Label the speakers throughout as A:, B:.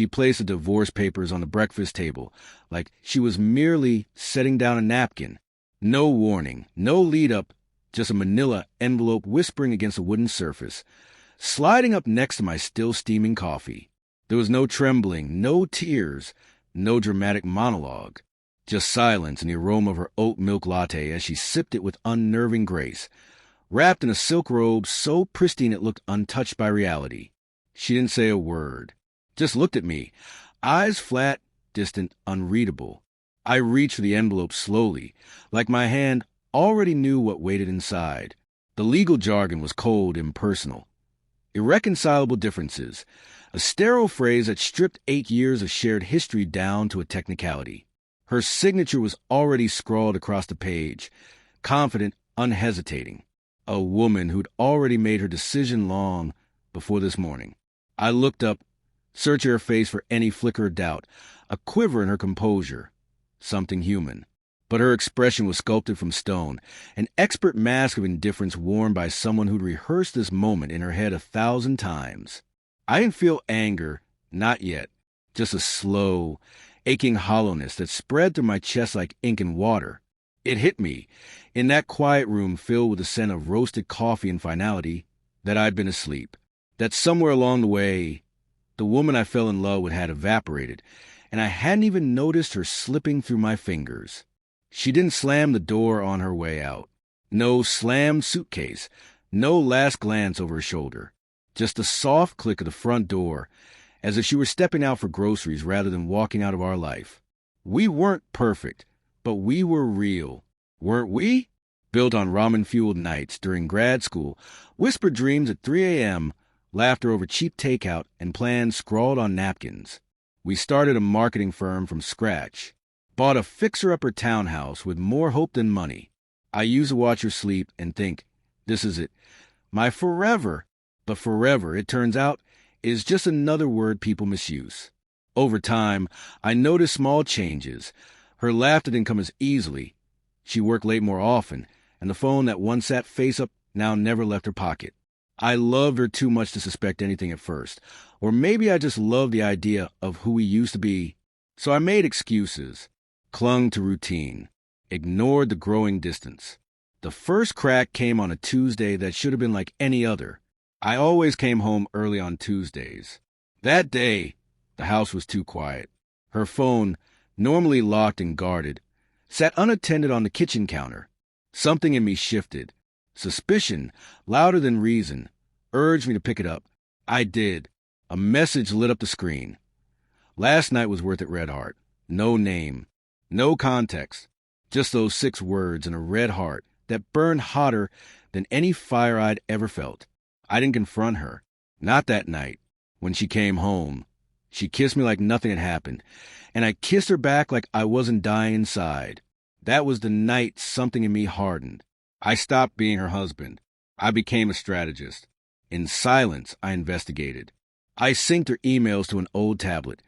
A: She placed the divorce papers on the breakfast table, like she was merely setting down a napkin. No warning, no lead-up, just a manila envelope whispering against a wooden surface, sliding up next to my still-steaming coffee. There was no trembling, no tears, no dramatic monologue. Just silence and the aroma of her oat milk latte as she sipped it with unnerving grace, wrapped in a silk robe so pristine it looked untouched by reality. She didn't say a word, just looked at me, eyes flat, distant, unreadable. I reached for the envelope slowly, like my hand already knew what waited inside. The legal jargon was cold, impersonal. Irreconcilable differences, a sterile phrase that stripped 8 years of shared history down to a technicality. Her signature was already scrawled across the page, confident, unhesitating. A woman who'd already made her decision long before this morning. I looked up, searching her face for any flicker of doubt, a quiver in her composure. Something human. But her expression was sculpted from stone, an expert mask of indifference worn by someone who'd rehearsed this moment in her head 1,000 times. I didn't feel anger, not yet, just a slow, aching hollowness that spread through my chest like ink and water. It hit me, in that quiet room filled with the scent of roasted coffee and finality, that I'd been asleep, that somewhere along the way, the woman I fell in love with had evaporated, and I hadn't even noticed her slipping through my fingers. She didn't slam the door on her way out. No slammed suitcase, no last glance over her shoulder. Just a soft click of the front door, as if she were stepping out for groceries rather than walking out of our life. We weren't perfect, but we were real. Weren't we? Built on ramen-fueled nights during grad school, whispered dreams at 3 a.m., laughter over cheap takeout, and plans scrawled on napkins. We started a marketing firm from scratch. Bought a fixer-upper townhouse with more hope than money. I used to watch her sleep and think, this is it. My forever. But forever, it turns out, is just another word people misuse. Over time, I noticed small changes. Her laughter didn't come as easily. She worked late more often, and the phone that once sat face up now never left her pocket. I loved her too much to suspect anything at first. Or maybe I just loved the idea of who we used to be. So I made excuses, clung to routine, ignored the growing distance. The first crack came on a Tuesday that should have been like any other. I always came home early on Tuesdays. That day, the house was too quiet. Her phone, normally locked and guarded, sat unattended on the kitchen counter. Something in me shifted. Suspicion, louder than reason, urged me to pick it up. I did. A message lit up the screen. Last night was worth it, red heart. No name. No context. Just those 6 words and a red heart that burned hotter than any fire I'd ever felt. I didn't confront her. Not that night. When she came home, she kissed me like nothing had happened, and I kissed her back like I wasn't dying inside. That was the night something in me hardened. I stopped being her husband. I became a strategist. In silence, I investigated. I synced her emails to an old tablet,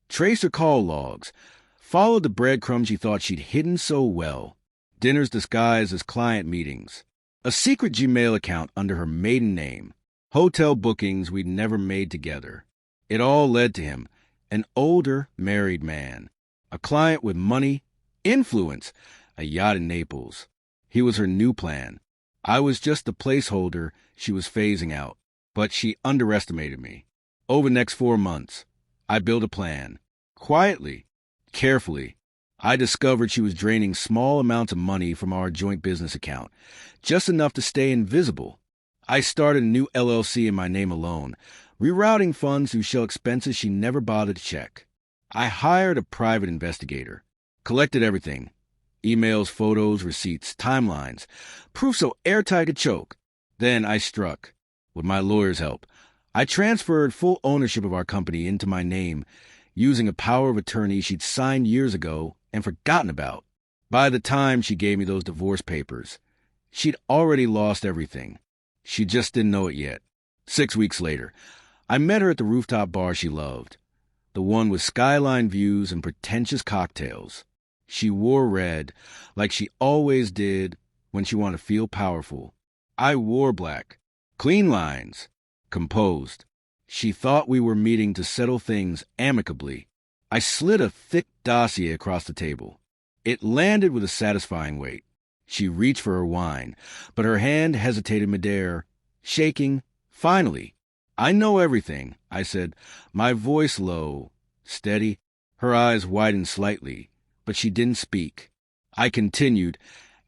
A: traced her call logs, followed the breadcrumbs she thought she'd hidden so well. Dinners disguised as client meetings. A secret Gmail account under her maiden name. Hotel bookings we'd never made together. It all led to him, an older, married man. A client with money, influence, a yacht in Naples. He was her new plan. I was just the placeholder she was phasing out. But she underestimated me. Over the next 4 months, I built a plan. Quietly, carefully. I discovered she was draining small amounts of money from our joint business account, just enough to stay invisible. I started a new LLC in my name alone, rerouting funds through shell expenses she never bothered to check. I hired a private investigator, collected everything. Emails, photos, receipts, timelines, proof so airtight could choke. Then I struck. With my lawyer's help, I transferred full ownership of our company into my name, using a power of attorney she'd signed years ago and forgotten about. By the time she gave me those divorce papers, she'd already lost everything. She just didn't know it yet. 6 weeks later, I met her at the rooftop bar she loved, the one with skyline views and pretentious cocktails. She wore red, like she always did when she wanted to feel powerful. I wore black, clean lines, composed. She thought we were meeting to settle things amicably. I slid a thick dossier across the table. It landed with a satisfying weight. She reached for her wine, but her hand hesitated midair, shaking. Finally, "I know everything," I said, my voice low, steady. Her eyes widened slightly, but she didn't speak. I continued,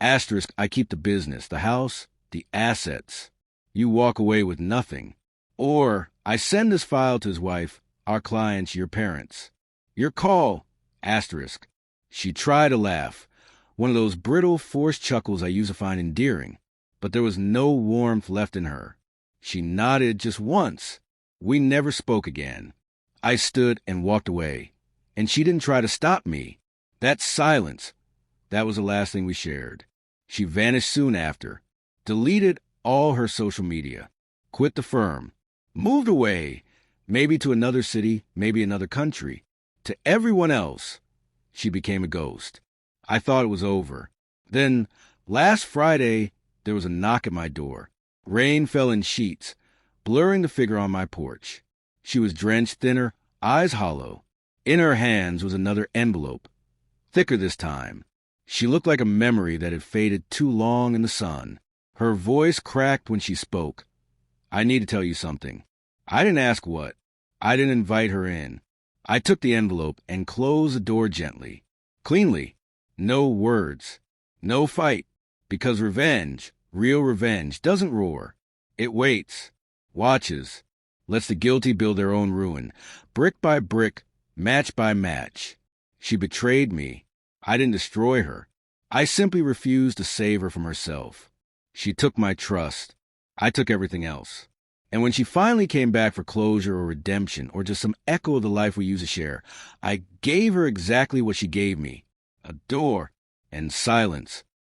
A: "Asterisk, I keep the business, the house, the assets. You walk away with nothing. Or I send this file to his wife, our clients, your parents. Your call, asterisk." She tried to laugh, one of those brittle, forced chuckles I used to find endearing, but there was no warmth left in her. She nodded just once. We never spoke again. I stood and walked away, and she didn't try to stop me. That silence, that was the last thing we shared. She vanished soon after, deleted all her social media, quit the firm, moved away, maybe to another city, maybe another country. To everyone else, she became a ghost. I thought it was over. Then, last Friday, there was a knock at my door. Rain fell in sheets, blurring the figure on my porch. She was drenched thinner, eyes hollow. In her hands was another envelope, thicker this time. She looked like a memory that had faded too long in the sun. Her voice cracked when she spoke. "I need to tell you something." I didn't ask what. I didn't invite her in. I took the envelope and closed the door gently, cleanly. No words. No fight. Because revenge, real revenge, doesn't roar. It waits, watches, lets the guilty build their own ruin, brick by brick, match by match. She betrayed me. I didn't destroy her. I simply refused to save her from herself. She took my trust. I took everything else. And when she finally came back for closure or redemption or just some echo of the life we used to share, I gave her exactly what she gave me: a door and silence.